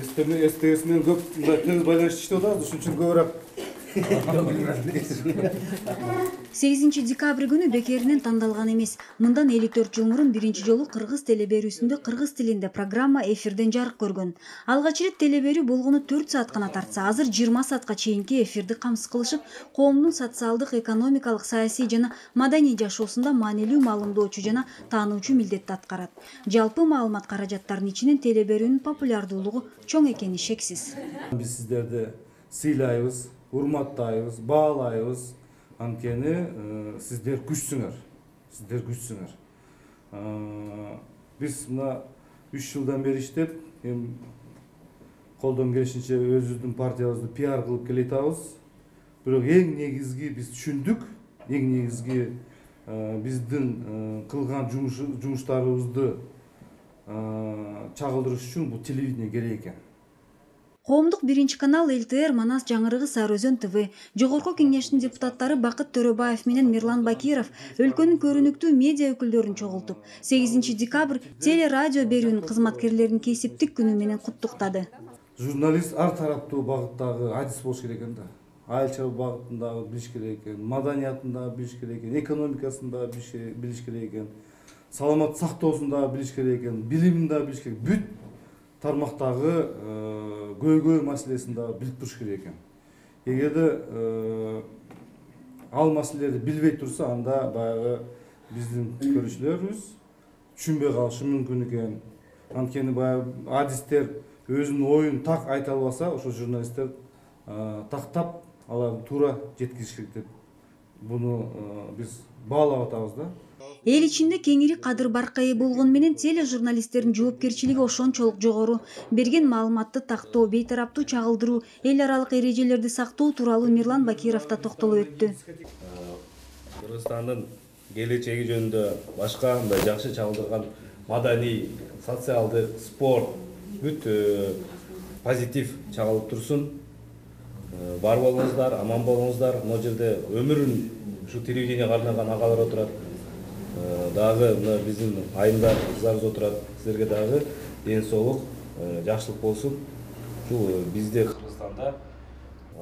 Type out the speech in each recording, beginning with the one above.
СТС менен көп тез байланыштуу иштеп атабыз, ушун үчүн көбүрөөк. 8 декабрь күнү бекеринен тандалган эмес. Мындан 54 жыл мурун биринчи жолу кыргыз телеберүүсүндө кыргыз тилинде программа эфирден жарык көргөн. Алгач ирет телеберүү болгону 4 саат гана тартса, азыр 20 саатка чейинки эфирди камсыз кылышып, коомдун социалдык, экономикалык, саясий жана маданий жашоосунда маанилүү маалымдоочу жана таануучу милдетти аткарат. Жалпы маалымат каражаттарынын ичинен телеберүүнүн популярдуулугу чоң экени шексиз. Биз сиздерди сыйлайбыз, урматтайбыз, баалайбыз. Анткени сиздер күчсүңөр. Биз мына 3 жылдан бери иштеп, колдон келишинче өзүбүздүн партиябызды пиар кылып келатабыз. Бирок эң негизги биз түшүндүк, эң негизги биздин кылган жумуштарыбызды чагылдырыш үчүн бул телевидение керек экен. Коомдук биринчи канал ЛТР, Манас жаңырыгы, Сары Өзөн ТВ, Жогорку Кеңештин депутаттары Бакыт Төрөбаев менен Мирлан Бакиров өлкөнүн көрүнүктүү медиа өкүлдөрүн чогултуп, 8 декабрь телерадио берүүнүн кызматкерлеринин кесиптик күнү менен куттуктады. Журналист ар тараптуу багыттагы адис болуш керек экен да. Айыл чарба багытындагы билиш керек экен, маданиятындагы билиш керек экен, экономикасындагы билиш керек экен, саламат сактоосундагы билиш керек экен, билимин дагы билиш керек. Бүт тармактагы көйгөй маселесин дагы билип туруш керек экен. Эгерде ал маселелерди билбей турса, анда баягы биздин көрүүчүлөрүбүз түшүнбөй калышы мүмкүн экен. Анткени баягы адистер өзүнүн оюн так айта албаса, ошо журналисттер тактап аларды туура жеткизиш керек деп буну биз баалап атабыз да. Эл ичинде кеңири кадыр баркка ээ болгону менен тележурналисттердин жоопкерчилиги ошончолук жогору. Берген маалыматты тактоо, бейтараптуу чагылдыруу, эл аралык эрежелерди сактоо тууралуу Мирлан Бакиров да токтолуп өттү. Кыргызстандын келечеги жөнүндө башка мындай жакшы чагылдырган маданий, социалдык, спорт бүт позитив чагылып турсун. Бар болуңуздар, аман болуңуздар. Могу жерде өмүрүн ушу телевидениеге арнаган агалар отурат. Дагы биздин айымдар, кыздарыбыз отурат. Силерге дагы ден соолук, жакшылык болсун. Ушул бизде Кыргызстанда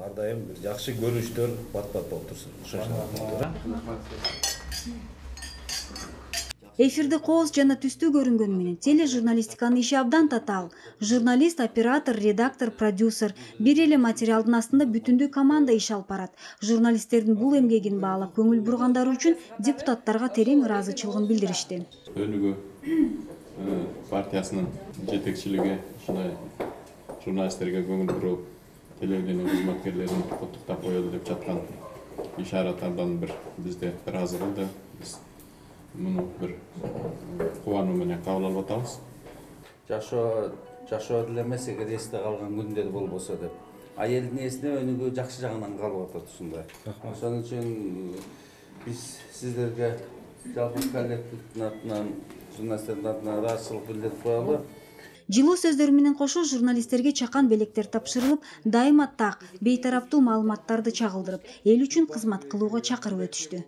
ар дайым бир жакшы көрүнүштөр бат-бат болуп турсун. Эфирде кооз жана түстүү көрүнгөнү менен тележурналистиканын иши абдан татаал. Журналист, оператор, редактор, продюсер бир эле материалдын астында бүтүндүү команда иш алып барат. Журналисттердин бул эмгегин баалап көңүл бургандары үчүн депутаттарга терең ыраазычылыгын билдиришти. Өнүгүү партиясынын жетекчилиги ушундай журналисттерге көңүл буруп, телевидение кызматкерлерин куттуктап коелу деп жаткан ишараттардан бир бизде ыраазы кылды. Муну бир кубануу менен кабыл алып атабыз. Жашоо деле эмес, эгер эсте калган күндөр болбосо деп. Элдин эсине өнүгүү жакшы жагынан калып атат ушундай. Ошон үчүн биз сиздерге жалпы коллективдин атынан, журналисттердин атынан ыраазычылык билдирип коелу. Жылуу сөздөр менен кошо журналисттерге чакан белектер тапшырылып, дайыма так, бейтараптуу маалыматтарды чагылдырып, эл үчүн кызмат кылууга чакырып өтүштү.